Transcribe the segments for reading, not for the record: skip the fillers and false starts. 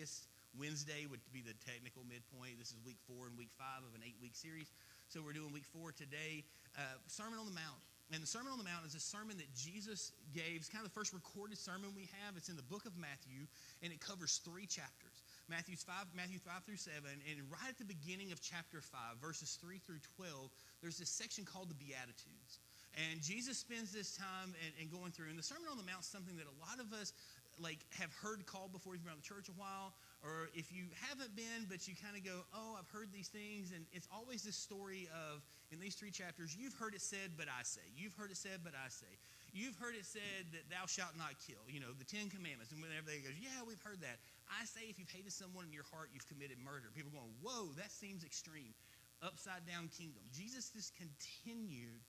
guess Wednesday would be the technical midpoint. This is week 4 and week 5 of an 8-week series. So we're doing week 4 today. Sermon on the Mount. And the Sermon on the Mount is a sermon that Jesus gave. It's kind of the first recorded sermon we have. It's in the book of Matthew, and it covers 3 chapters. Matthew 5 through 7, and right at the beginning of chapter 5, verses 3 through 12, there's this section called the Beatitudes. And Jesus spends this time and going through. And the Sermon on the Mount is something that a lot of us have heard called before. If you've been around the church a while, or if you haven't been, but you kind of go, oh, I've heard these things. And it's always this story of, in these 3 chapters, you've heard it said, but I say. You've heard it said, but I say. You've heard it said that thou shalt not kill. You know, the 10 Commandments. And whenever they goes, yeah, we've heard that. I say if you've hated someone in your heart, you've committed murder. People are going, whoa, that seems extreme. Upside down kingdom. Jesus just continued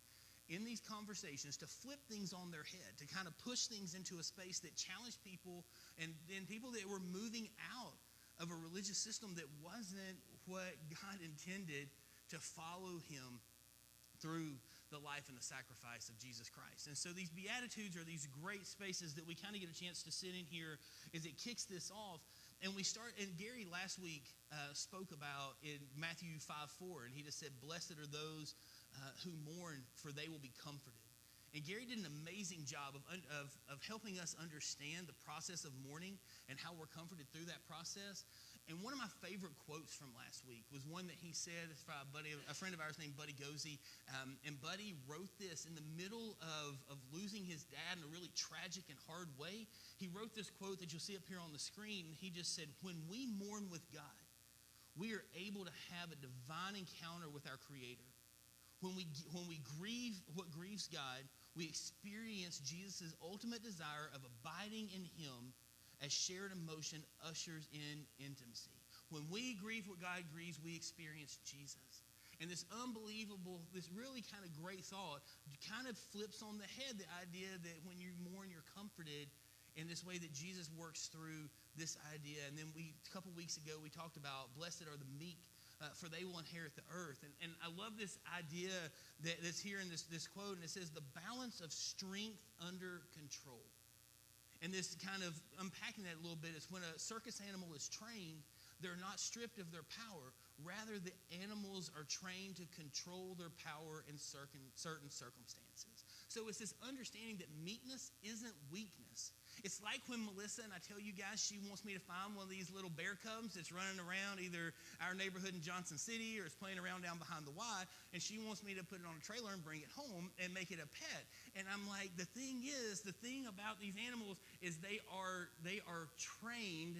in these conversations to flip things on their head, to kind of push things into a space that challenged people and people that were moving out of a religious system that wasn't what God intended to follow him through the life and the sacrifice of Jesus Christ. And so these Beatitudes are these great spaces that we kind of get a chance to sit in here as it kicks this off. And we start, and Gary last week spoke about in Matthew 5:4, and he just said, blessed are those who mourn, for they will be comforted. And Gary did an amazing job of helping us understand the process of mourning and how we're comforted through that process. And one of my favorite quotes from last week was one that he said, it's by a friend of ours named Buddy Gozy. And Buddy wrote this in the middle of losing his dad in a really tragic and hard way. He wrote this quote that you'll see up here on the screen. He just said, when we mourn with God, we are able to have a divine encounter with our Creator. When we grieve what grieves God, we experience Jesus' ultimate desire of abiding in him as shared emotion ushers in intimacy. When we grieve what God grieves, we experience Jesus. And this unbelievable, this really kind of great thought kind of flips on the head the idea that when you mourn, you're comforted in this way that Jesus works through this idea. And then a couple weeks ago, we talked about blessed are the meek, for they will inherit the earth. And I love this idea that's here in this quote, and it says, the balance of strength under control. And this kind of unpacking that a little bit is when a circus animal is trained, they're not stripped of their power. Rather, the animals are trained to control their power in certain circumstances. So it's this understanding that meekness isn't weakness. It's like when Melissa, and I tell you guys, she wants me to find one of these little bear cubs that's running around either our neighborhood in Johnson City or is playing around down behind the Y, and she wants me to put it on a trailer and bring it home and make it a pet. And I'm like, the thing about these animals is they are trained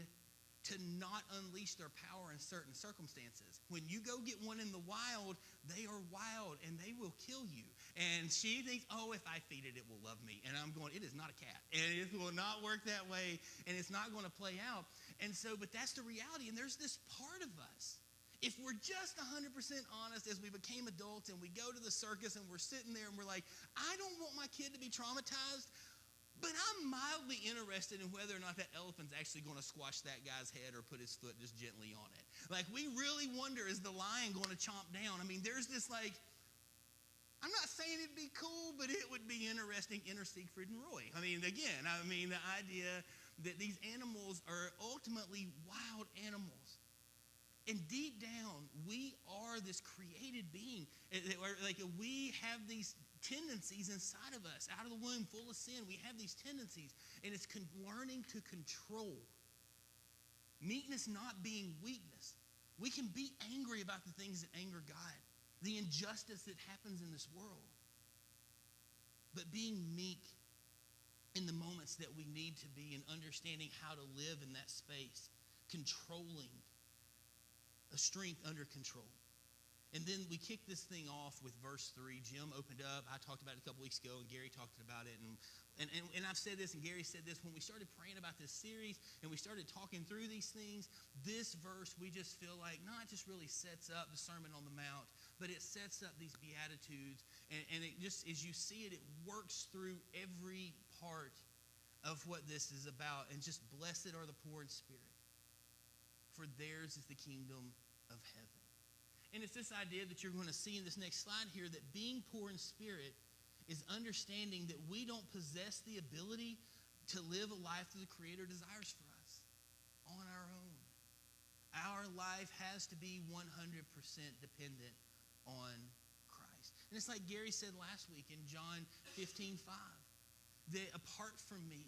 to not unleash their power in certain circumstances. When you go get one in the wild, they are wild and they will kill you. And she thinks, oh, if I feed it, it will love me. And I'm going, it is not a cat. And it will not work that way. And it's not going to play out. And so, but that's the reality. And there's this part of us. If we're just 100% honest as we became adults and we go to the circus and we're sitting there and we're like, I don't want my kid to be traumatized, but I'm mildly interested in whether or not that elephant's actually going to squash that guy's head or put his foot just gently on it. Like, we really wonder, is the lion going to chomp down? I mean, there's this I'm not saying it'd be cool, but it would be interesting, Enter Siegfried and Roy. I mean, again, the idea that these animals are ultimately wild animals. And deep down, we are this created being. We have these tendencies inside of us, out of the womb, full of sin. We have these tendencies, and it's learning to control. Meekness not being weakness. We can be angry about the things that anger God, the injustice that happens in this world. But being meek in the moments that we need to be and understanding how to live in that space, controlling a strength under control. And then we kick this thing off with verse 3. Jim opened up. I talked about it a couple weeks ago, and Gary talked about it. And I've said this, and Gary said this. When we started praying about this series, and we started talking through these things, this verse, we just feel like not just really sets up the Sermon on the Mount, but it sets up these Beatitudes. And it just, as you see it, it works through every part of what this is about. And just blessed are the poor in spirit, for theirs is the kingdom of heaven. And it's this idea that you're going to see in this next slide here, that being poor in spirit is understanding that we don't possess the ability to live a life that the Creator desires for us on our own. has to be 100% dependent on Christ. And it's like Gary said last week in John 15:5, that apart from me,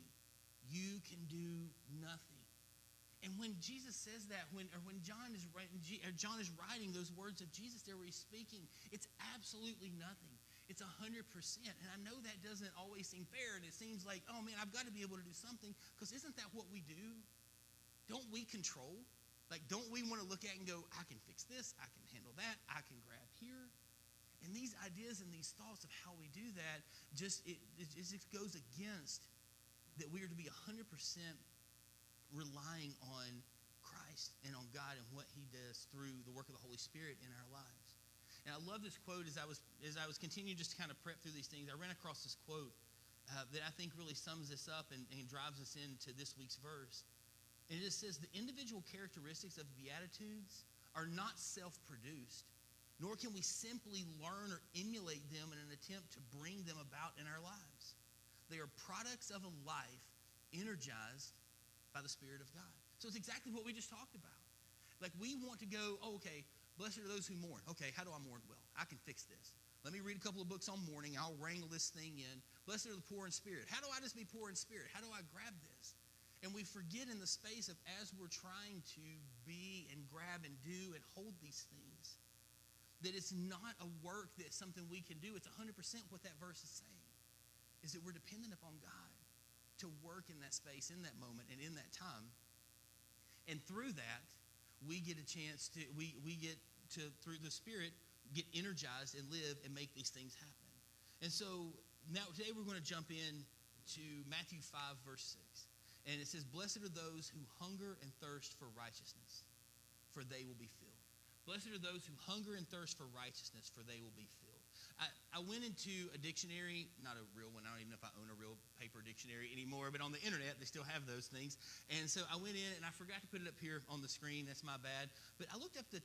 you can do nothing. And when Jesus says that, when John is writing those words of Jesus there where he's speaking, it's absolutely nothing. It's 100%. And I know that doesn't always seem fair, and it seems like, oh man, I've got to be able to do something, because isn't that what we do? Don't we control? Like, don't we want to look at it and go, I can fix this, I can handle that, I can grab here? And these ideas and these thoughts of how we do that, it just goes against that we are to be 100% relying on Christ and on God and what he does through the work of the Holy Spirit in our lives. And I love this quote as I was continuing just to kind of prep through these things. I ran across this quote that I think really sums this up and drives us into this week's verse. And it just says, the individual characteristics of the Beatitudes are not self-produced, nor can we simply learn or emulate them in an attempt to bring them about in our lives. They are products of a life energized by the Spirit of God. So it's exactly what we just talked about. Like, we want to go, oh, okay, blessed are those who mourn. Okay, how do I mourn well? I can fix this. Let me read a couple of books on mourning. I'll wrangle this thing in. Blessed are the poor in spirit. How do I just be poor in spirit? How do I grab this? And we forget in the space of as we're trying to be and grab and do and hold these things, that it's not a work that's something we can do. It's 100% what that verse is saying, is that we're dependent upon God to work in that space, in that moment, and in that time. And through that, we get a chance to, we get to, through the Spirit, get energized and live and make these things happen. And so now today we're going to jump in to Matthew 5, verse 6. And it says, blessed are those who hunger and thirst for righteousness, for they will be filled. Blessed are those who hunger and thirst for righteousness, for they will be filled. I went into a dictionary, not a real one. I don't even know if I own a real paper dictionary anymore, but on the internet, they still have those things. And so I went in, and I forgot to put it up here on the screen. That's my bad. But I looked up the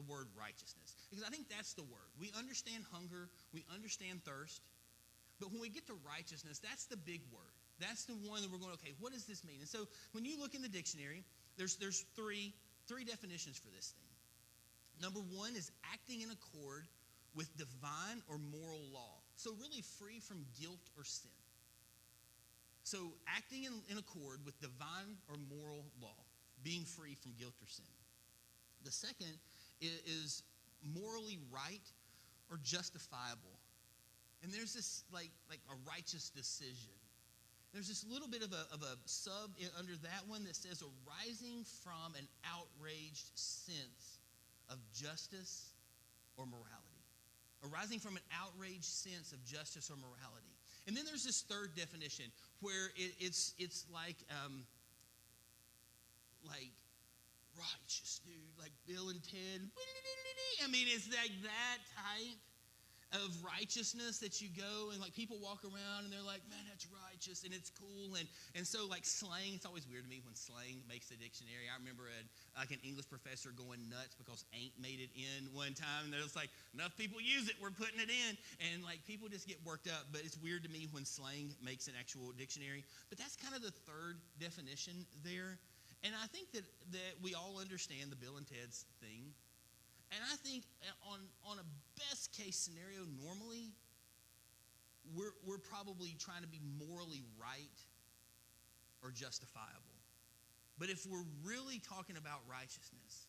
word righteousness, because I think that's the word. We understand hunger. We understand thirst. But when we get to righteousness, that's the big word. That's the one that we're going, okay, what does this mean? And so when you look in the dictionary, there's three definitions for this thing. Number one is acting in accord with divine or moral law. So really free from guilt or sin. So acting in accord with divine or moral law, being free from guilt or sin. The second is morally right or justifiable. And there's this like a righteous decision. There's this little bit of a sub under that one that says arising from an outraged sense of justice or morality. Arising from an outraged sense of justice or morality. And then there's this third definition where it's like righteous, dude, like Bill and Ted. I mean, it's like that type of righteousness that you go and like people walk around and they're like, man, that's righteous and it's cool. And so like slang, it's always weird to me when slang makes the dictionary. I remember an English professor going nuts because ain't made it in one time. And there's like, enough people use it, we're putting it in. And like people just get worked up. But it's weird to me when slang makes an actual dictionary. But that's kind of the third definition there. And I think that we all understand the Bill and Ted's thing. And I think on a best case scenario, normally, we're probably trying to be morally right or justifiable. But if we're really talking about righteousness,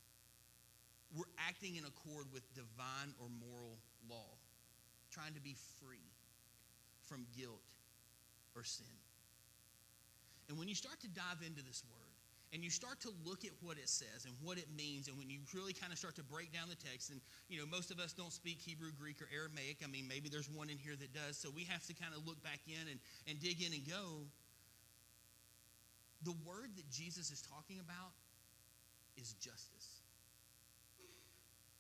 we're acting in accord with divine or moral law, trying to be free from guilt or sin. And when you start to dive into this word, and you start to look at what it says and what it means, and when you really kind of start to break down the text, and most of us don't speak Hebrew, Greek, or Aramaic. I mean, maybe there's one in here that does, so we have to kind of look back in and dig in and go. The word that Jesus is talking about is justice.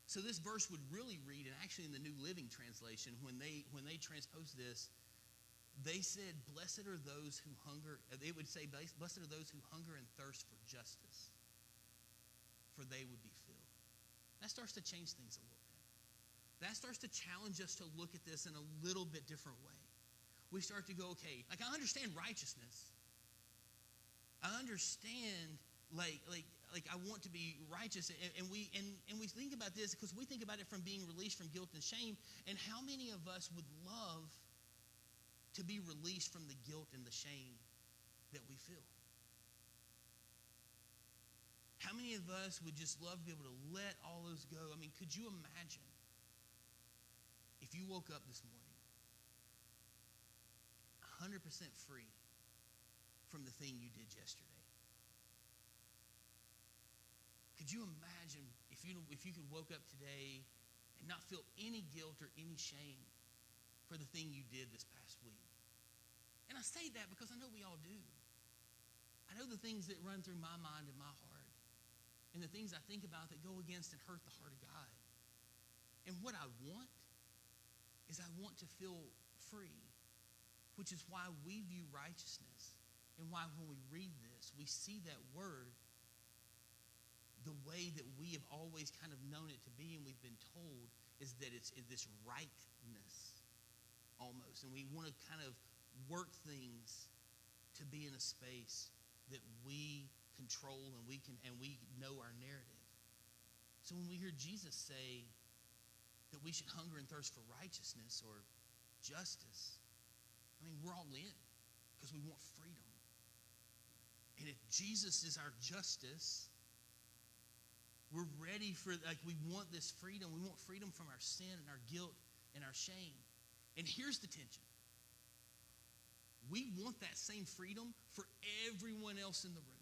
So this verse would really read, and actually in the New Living Translation, when they transpose this, they said, blessed are those who hunger. They would say, blessed are those who hunger and thirst for justice, for they would be filled. That starts to change things a little bit. That starts to challenge us to look at this in a little bit different way. We start to go, okay, like I understand righteousness. I understand, like I want to be righteous, and we think about this because we think about it from being released from guilt and shame. And how many of us would love to be released from the guilt and the shame that we feel? How many of us would just love to be able to let all those go? I mean, could you imagine if you woke up this morning 100% free from the thing you did yesterday? Could you imagine if you could woke up today and not feel any guilt or any shame for the thing you did this past week? And I say that because I know we all do. I know the things that run through my mind and my heart, and the things I think about that go against and hurt the heart of God. And what I want is I want to feel free, which is why we view righteousness, and why when we read this, we see that word the way that we have always kind of known it to be, and we've been told, is that it's this rightness almost. And we want to kind of work things to be in a space that we control and we know our narrative. So when we hear Jesus say that we should hunger and thirst for righteousness or justice, I mean, we're all in because we want freedom. And if Jesus is our justice, we're ready for, we want this freedom. We want freedom from our sin and our guilt and our shame. And here's the tension. We want that same freedom for everyone else in the room.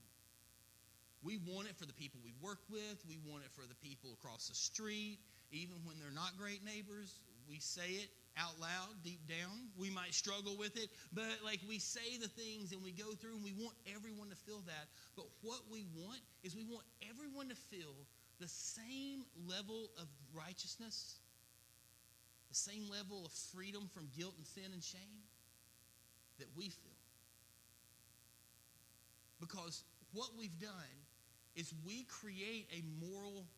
We want it for the people we work with. We want it for the people across the street. Even when they're not great neighbors, we say it out loud, deep down. We might struggle with it, but we say the things and we go through and we want everyone to feel that. But what we want is we want everyone to feel the same level of righteousness, the same level of freedom from guilt and sin and shame that we feel. Because what we've done is we create a moral,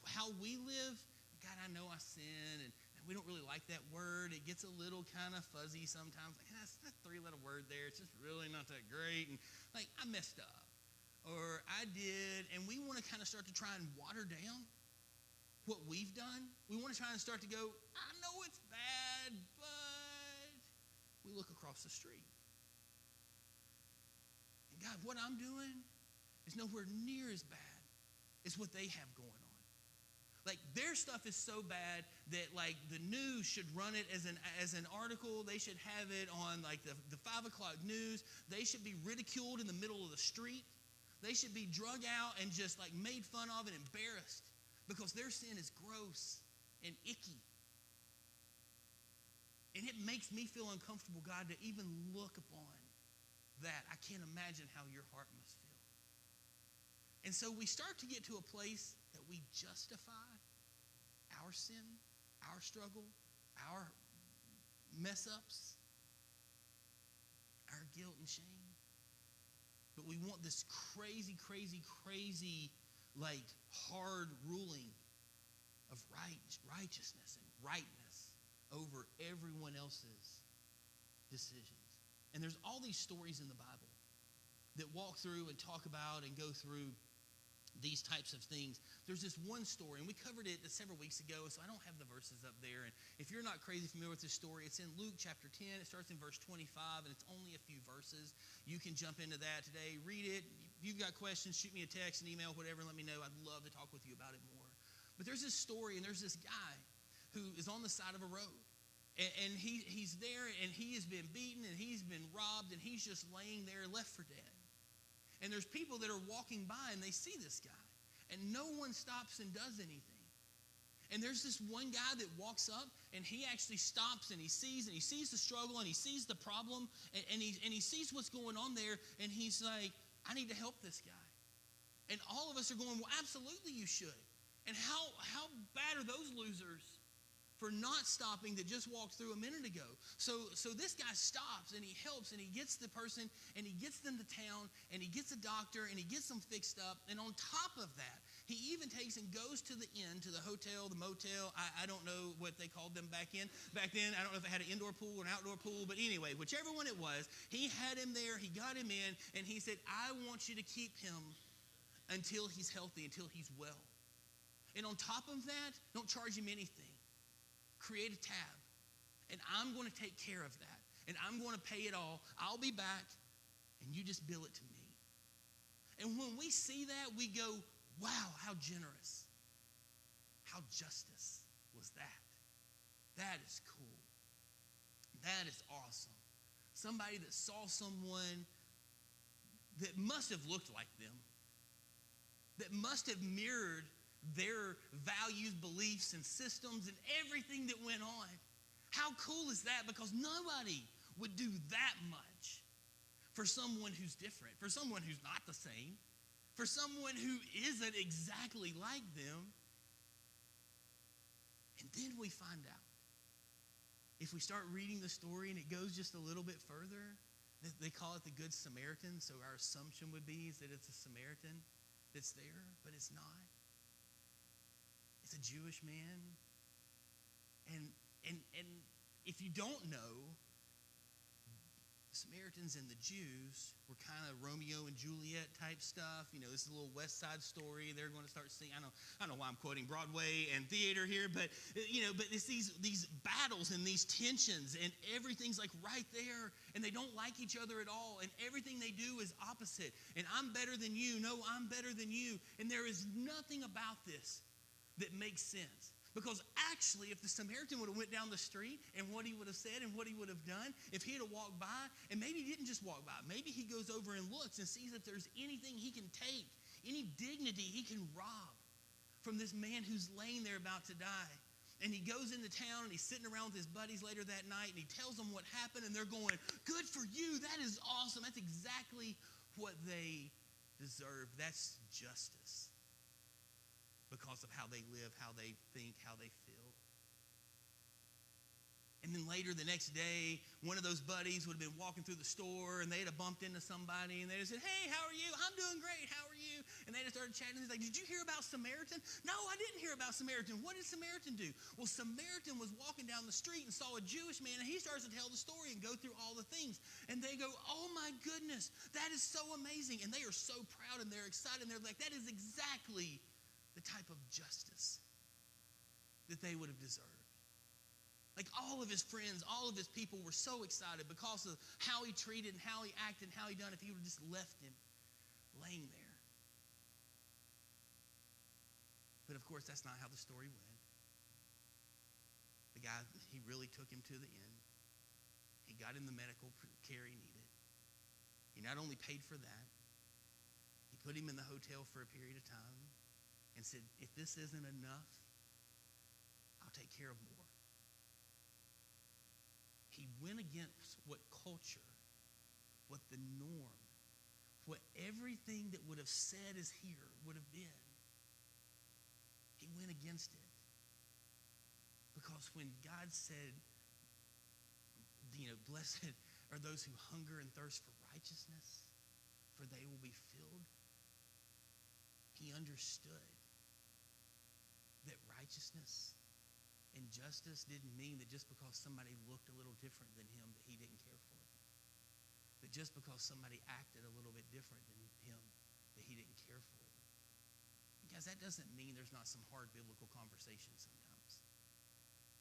how we live. God, I know I sin, and we don't really like that word. It gets a little kind of fuzzy sometimes. That's that three-letter word there. It's just really not that great. And I messed up, or I did, and we want to kind of start to try and water down what we've done. We want to try and start to go, I know it's bad, but we look across the street. And God, what I'm doing is nowhere near as bad as what they have going on. Their stuff is so bad that the news should run it as an article. They should have it on the 5 o'clock news. They should be ridiculed in the middle of the street. They should be drug out and just made fun of and embarrassed because their sin is gross and icky. And it makes me feel uncomfortable, God, to even look upon that. I can't imagine how your heart must feel. And so we start to get to a place that we justify our sin, our struggle, our mess-ups, our guilt and shame. But we want this crazy, crazy, crazy, hard ruling of righteousness and rightness over everyone else's decisions. And there's all these stories in the Bible that walk through and talk about and go through these types of things. There's this one story, and we covered it several weeks ago, so I don't have the verses up there. And if you're not crazy familiar with this story, it's in Luke chapter 10. It starts in verse 25, and it's only a few verses. You can jump into that today, read it. If you've got questions, shoot me a text, an email, whatever, and let me know. I'd love to talk with you about it more. But there's this story, and there's this guy who is on the side of a road. And he's there, and he has been beaten, and he's been robbed, and he's just laying there left for dead. And there's people that are walking by, and they see this guy. And no one stops and does anything. And there's this one guy that walks up, and he actually stops, and he sees the struggle, and he sees the problem, and he sees what's going on there, and he's like, I need to help this guy. And all of us are going, well, absolutely you should. And how bad are those losers for not stopping that just walked through a minute ago? So this guy stops, and he helps, and he gets the person, and he gets them to town, and he gets a doctor, and he gets them fixed up. And on top of that, he even takes and goes to the inn, to the hotel, the motel. I don't know what they called them back then. I don't know if it had an indoor pool or an outdoor pool. But anyway, whichever one it was, he had him there. He got him in, and he said, I want you to keep him until he's healthy, until he's well. And on top of that, don't charge him anything. Create a tab. And I'm going to take care of that. And I'm going to pay it all. I'll be back, and you just bill it to me. And when we see that, we go, wow, how generous. How justice was that. That is cool. That is awesome. Somebody that saw someone that must have looked like them, that must have mirrored their values, beliefs, and systems and everything that went on. How cool is that? Because nobody would do that much for someone who's different, for someone who's not the same, for someone who isn't exactly like them. And then we find out, if we start reading the story and it goes just a little bit further, they call it the Good Samaritan, so our assumption would be is that it's a Samaritan that's there, but it's not. It's a Jewish man. And if you don't know, the Samaritans and the Jews were kind of Romeo and Juliet type stuff. You know, this is a little West Side Story. They're going to start singing. I don't know why I'm quoting Broadway and theater here, but but it's these battles and these tensions, and everything's like right there, and they don't like each other at all, and everything they do is opposite. And I'm better than you. No, I'm better than you. And there is nothing about this that makes sense. Because actually, if the Samaritan would have went down the street and what he would have said and what he would have done, if he had walked by, and maybe he didn't just walk by, maybe he goes over and looks and sees if there's anything he can take, any dignity he can rob from this man who's laying there about to die. And he goes into town and he's sitting around with his buddies later that night and he tells them what happened, and they're going, good for you, that is awesome. That's exactly what they deserve. That's justice. Because of how they live, how they think, how they feel. And then later the next day, one of those buddies would have been walking through the store and they'd have bumped into somebody and they'd have said, hey, how are you? I'm doing great. How are you? And they'd have started chatting. He's like, did you hear about Samaritan? No, I didn't hear about Samaritan. What did Samaritan do? Well, Samaritan was walking down the street and saw a Jewish man, and he starts to tell the story and go through all the things. And they go, oh my goodness, that is so amazing. And they are so proud and they're excited. And they're like, that is exactly the type of justice that they would have deserved. Like all of his friends, all of his people were so excited because of how he treated and how he acted and how he done, if he would have just left him laying there. But of course, that's not how the story went. The guy, he really took him to the end. He got him the medical care he needed. He not only paid for that, he put him in the hotel for a period of time and said, if this isn't enough, I'll take care of more. He went against what culture, what the norm, what everything that would have said is here would have been. He went against it. Because when God said, blessed are those who hunger and thirst for righteousness, for they will be filled, he understood that righteousness and justice didn't mean that just because somebody looked a little different than him that he didn't care for them. That just because somebody acted a little bit different than him that he didn't care for them. Guys, that doesn't mean there's not some hard biblical conversation sometimes.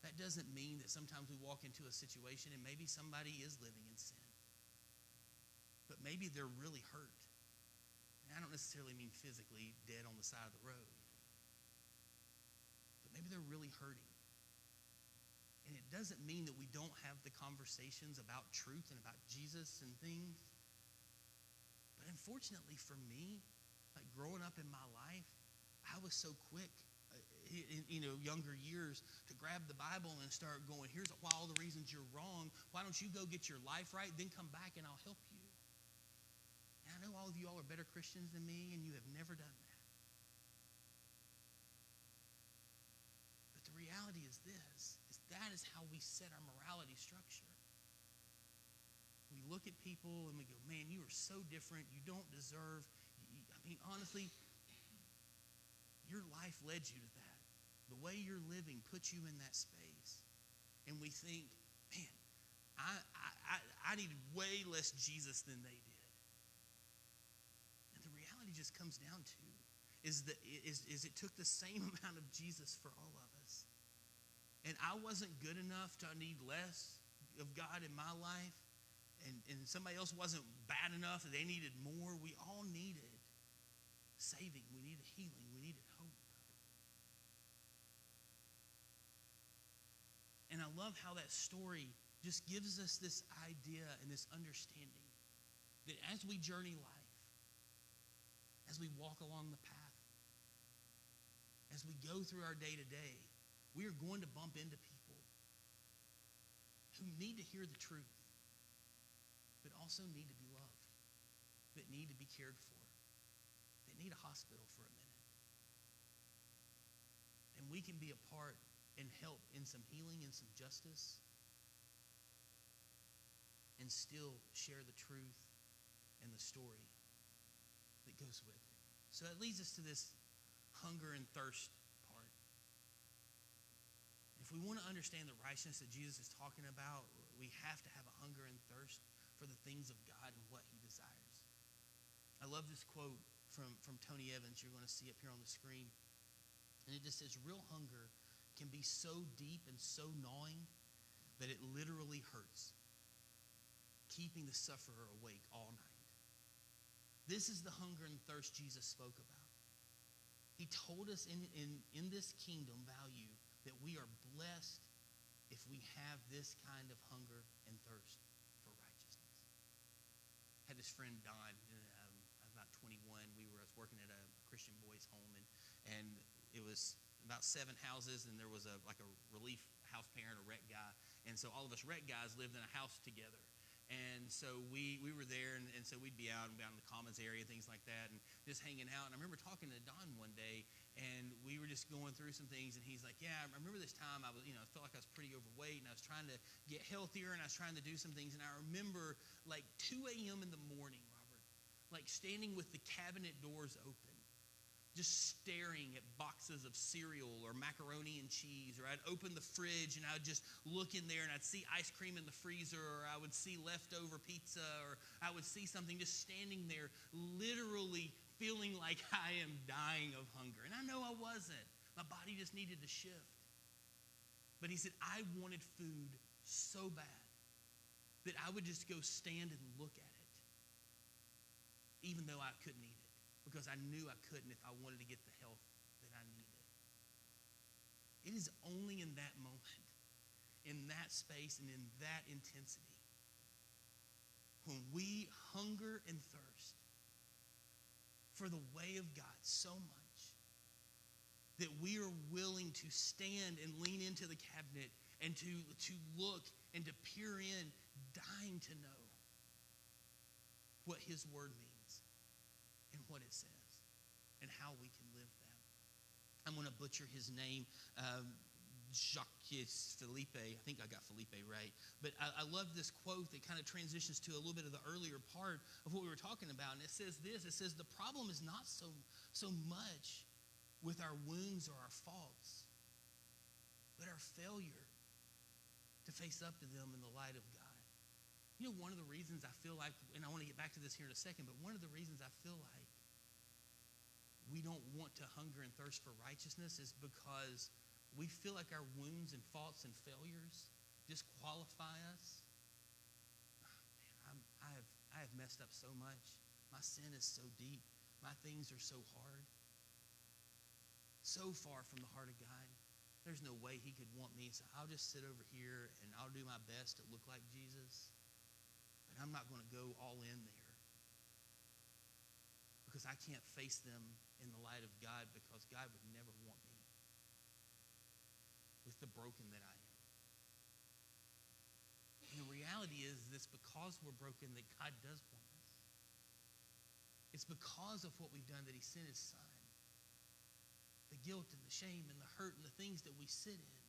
That doesn't mean that sometimes we walk into a situation and maybe somebody is living in sin. But maybe they're really hurt. And I don't necessarily mean physically dead on the side of the road. Maybe they're really hurting. And it doesn't mean that we don't have the conversations about truth and about Jesus and things. But unfortunately for me, like growing up in my life, I was so quick in younger years to grab the Bible and start going, here's why all the reasons you're wrong. Why don't you go get your life right, then come back and I'll help you. And I know all of you all are better Christians than me, and you have never done that. The reality is this, is that is how we set our morality structure. We look at people and we go, man, you are so different. You don't deserve, honestly, your life led you to that. The way you're living puts you in that space. And we think, man, I needed way less Jesus than they did. And the reality just comes down to is it took the same amount of Jesus for all of us. And I wasn't good enough to need less of God in my life. And somebody else wasn't bad enough that they needed more. We all needed saving. We needed healing. We needed hope. And I love how that story just gives us this idea and this understanding that as we journey life, as we walk along the path, as we go through our day-to-day, we are going to bump into people who need to hear the truth, but also need to be loved, that need to be cared for, that need a hospital for a minute. And we can be a part and help in some healing and some justice and still share the truth and the story that goes with it. So it leads us to this hunger and thirst part. If we want to understand the righteousness that Jesus is talking about, we have to have a hunger and thirst for the things of God and what he desires. I love this quote from Tony Evans. You're going to see up here on the screen. And it just says, real hunger can be so deep and so gnawing that it literally hurts, keeping the sufferer awake all night. This is the hunger and thirst Jesus spoke about. He told us in this kingdom value that we are blessed if we have this kind of hunger and thirst for righteousness. I had this friend, Don, I was about 21. I was working at a Christian boys' home, and it was about 7 houses, and there was a relief house parent, a rec guy. And so all of us rec guys lived in a house together. And so we were there, and so we'd be out in the commons area, things like that, and just hanging out. And I remember talking to Don one day, and we were just going through some things, and he's like, yeah, I remember this time I felt like I was pretty overweight, and I was trying to get healthier, and I was trying to do some things. And I remember like 2 a.m. in the morning, Robert, like standing with the cabinet doors open, just staring at boxes of cereal or macaroni and cheese, or I'd open the fridge and I would just look in there and I'd see ice cream in the freezer, or I would see leftover pizza, or I would see something just standing there, literally feeling like I am dying of hunger. And I know I wasn't. My body just needed to shift. But he said, I wanted food so bad that I would just go stand and look at it, even though I couldn't eat it, because I knew I couldn't if I wanted to get the health that I needed. It is only in that moment, in that space, and in that intensity, when we hunger and thirst for the way of God so much that we are willing to stand and lean into the cabinet and to look and to peer in, dying to know what his word means and what it says and how we can live that. I'm going to butcher his name, Jacques Philippe. I think I got Felipe right. But I love this quote that kind of transitions to a little bit of the earlier part of what we were talking about. And it says this, it says, the problem is not so much with our wounds or our faults, but our failure to face up to them in the light of God. You know, one of the reasons I feel like, and I want to get back to this here in a second, but one of the reasons I feel like we don't want to hunger and thirst for righteousness is because we feel like our wounds and faults and failures disqualify us. Oh, man, I have messed up so much. My sin is so deep. My things are so hard. So far from the heart of God. There's no way he could want me. So I'll just sit over here and I'll do my best to look like Jesus. But I'm not going to go all in there, because I can't face them in the light of God, because God would never want me with the broken that I am. And the reality is it's because we're broken that God does want us. It's because of what we've done that he sent his son. The guilt and the shame and the hurt and the things that we sit in.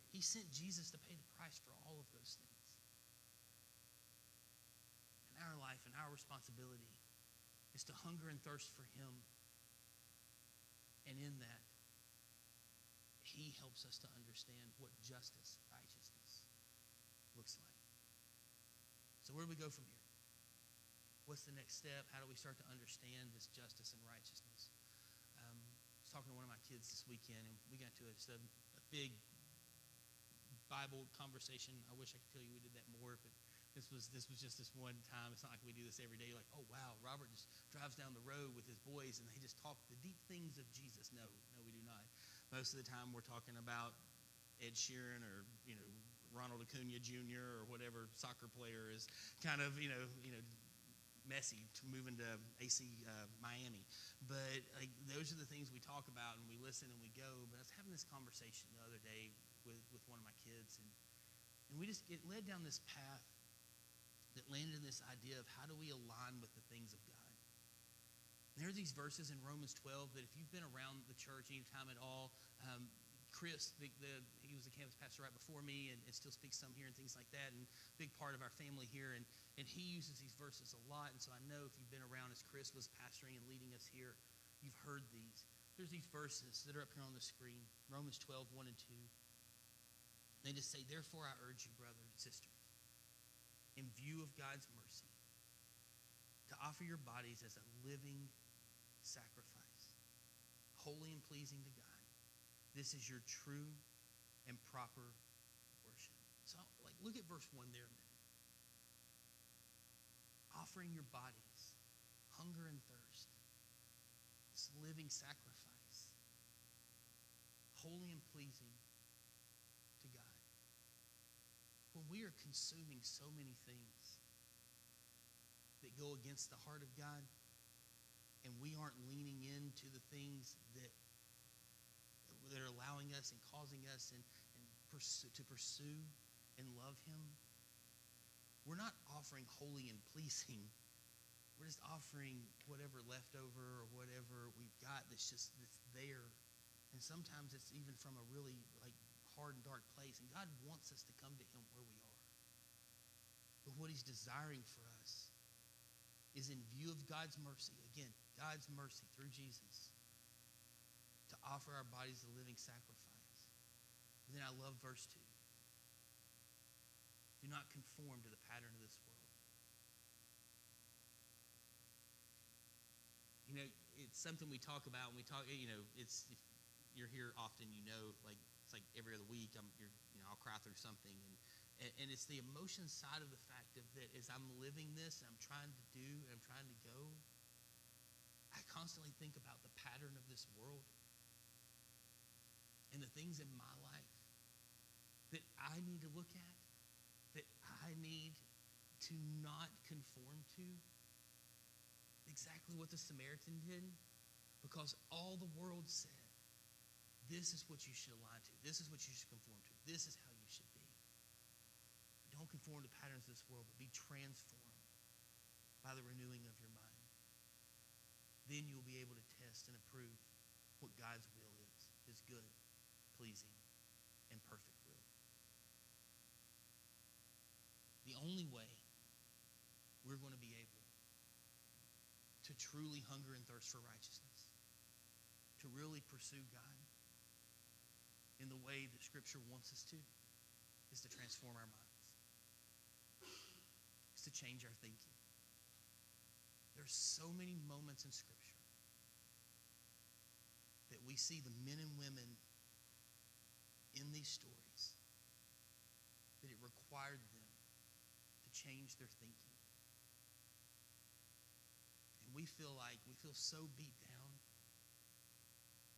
He sent Jesus to pay the price for all of those things. And our life and our responsibility is to hunger and thirst for him. And in that, he helps us to understand what justice, righteousness looks like. So where do we go from here? what's the next step? How do we start to understand this justice and righteousness? I was talking to one of my kids this weekend, and we got to a big Bible conversation. I wish I could tell you we did that more, but this was just this one time. It's not like we do this every day. Like, oh, wow, Robert just drives down the road with his boys, and they just talk the deep things of Jesus. No, we do not. Most of the time we're talking about Ed Sheeran or, Ronald Acuna Jr. or whatever soccer player is kind of, Messi moving to AC Miami. But those are the things we talk about, and we listen and we go. But I was having this conversation the other day with one of my kids, and it led down this path that landed in this idea of how do we align with the things of God. And there are these verses in Romans 12 that if you've been around the church any time at all, Chris, he was the campus pastor right before me and still speaks some here and things like that, and a big part of our family here. And he uses these verses a lot, and so I know if you've been around as Chris was pastoring and leading us here, you've heard these. There's these verses that are up here on the screen, Romans 12, 1 and 2. They just say, therefore I urge you, brothers and sisters, in view of God's mercy, to offer your bodies as a living sacrifice, holy and pleasing to God. This is your true and proper worship. So, look at verse 1 there a minute. Offering your bodies, hunger and thirst, this living sacrifice, holy and pleasing to God. When we are consuming so many things that go against the heart of God, and we aren't leaning into the things that are allowing us and causing us to pursue and love Him, we're not offering holy and pleasing. We're just offering whatever leftover or whatever we've got that's there. And sometimes it's even from a really hard and dark place. And God wants us to come to Him where we are. But what He's desiring for us is in view of God's mercy, again, God's mercy through Jesus, to offer our bodies a living sacrifice. And then I love verse 2. Do not conform to the pattern of this world. It's something we talk about, and we talk, it's, if you're here often, it's like every other week, I'll cry through something. And it's the emotion side of the fact of that as I'm living this and I'm trying to do and I'm trying to go, I constantly think about the pattern of this world and the things in my life that I need to look at, that I need to not conform to. Exactly what the Samaritan did, because all the world said, this is what you should align to. This is what you should conform to. This is how you should be. Don't conform to patterns of this world, but be transformed by the renewing of your mind. Then you'll be able to test and approve what God's will is, His good, pleasing, and perfect will. The only way we're going to be able to truly hunger and thirst for righteousness, to really pursue God in the way that Scripture wants us to, is to transform our minds. It's to change our thinking. There's so many moments in Scripture that we see the men and women in these stories that it required them to change their thinking. And we feel so beat down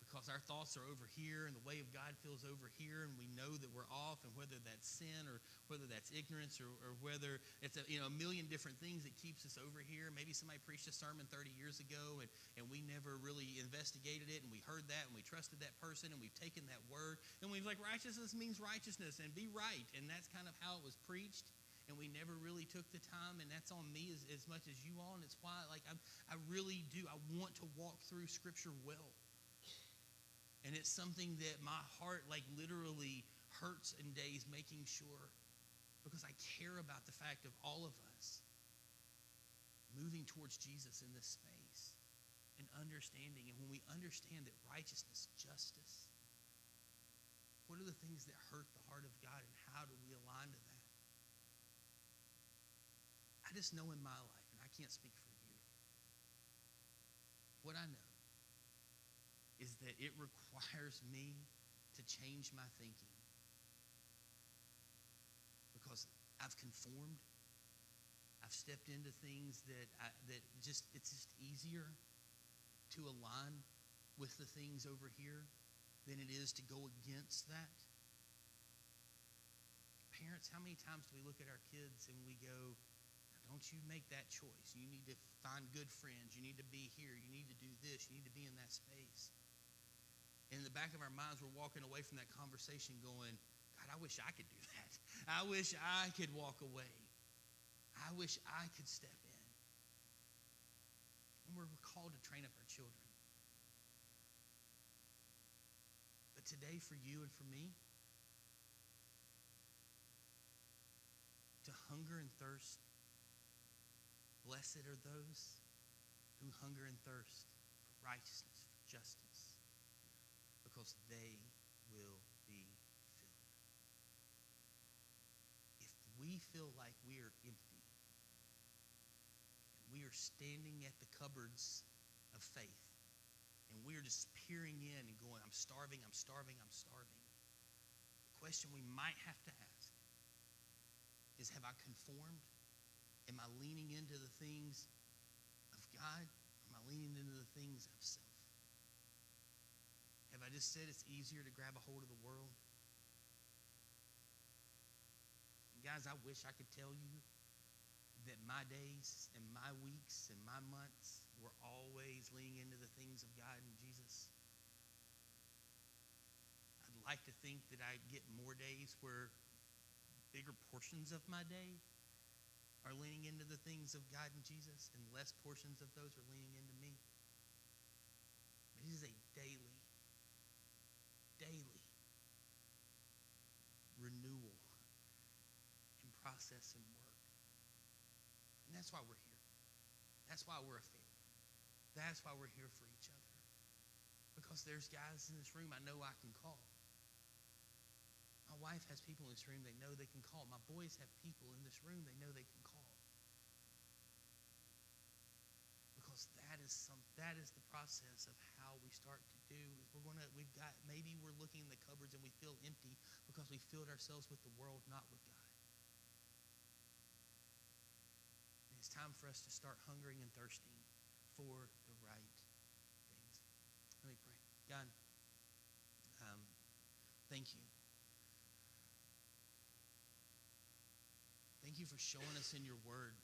because our thoughts are over here and the way of God feels over here, and we know that we're off, and whether that's sin or whether that's ignorance or whether it's a million different things that keeps us over here. Maybe somebody preached a sermon 30 years ago and we never really investigated it, and we heard that and we trusted that person and we've taken that word and we've righteousness means righteousness and be right, and that's kind of how it was preached. And we never really took the time, and that's on me as much as you all, and it's why I really do. I want to walk through Scripture well. And it's something that my heart literally hurts in days making sure, because I care about the fact of all of us moving towards Jesus in this space and understanding. And when we understand that righteousness, justice, what are the things that hurt the heart of God, and how do we align to that? I just know in my life, and I can't speak for you. What I know is that it requires me to change my thinking, because I've conformed. I've stepped into things that it's just easier to align with the things over here than it is to go against that. Parents, how many times do we look at our kids and we go, don't you make that choice. You need to find good friends. You need to be here. You need to do this. You need to be in that space. And in the back of our minds, we're walking away from that conversation going, God, I wish I could do that. I wish I could walk away. I wish I could step in. And we're called to train up our children. But today, for you and for me, to hunger and thirst, blessed are those who hunger and thirst for righteousness, for justice, because they will be filled. If we feel like we are empty, and we are standing at the cupboards of faith, and we are just peering in and going, I'm starving, I'm starving, I'm starving. The question we might have to ask is, have I conformed? Am I leaning into the things of God? Or am I leaning into the things of self? Have I just said it's easier to grab a hold of the world? And guys, I wish I could tell you that my days and my weeks and my months were always leaning into the things of God and Jesus. I'd like to think that I get more days where bigger portions of my day are leaning into the things of God and Jesus, and less portions of those are leaning into me. But it is a daily renewal and process and work. And that's why we're here. That's why we're a family. That's why we're here for each other. Because there's guys in this room I know I can call. My wife has people in this room they know they can call. My boys have people in this room they know they can call. Because that is the process of how we start to do. Maybe we're looking in the cupboards and we feel empty because we filled ourselves with the world, not with God. And it's time for us to start hungering and thirsting for the right things. Let me pray. God, thank you. Thank you for showing us in your word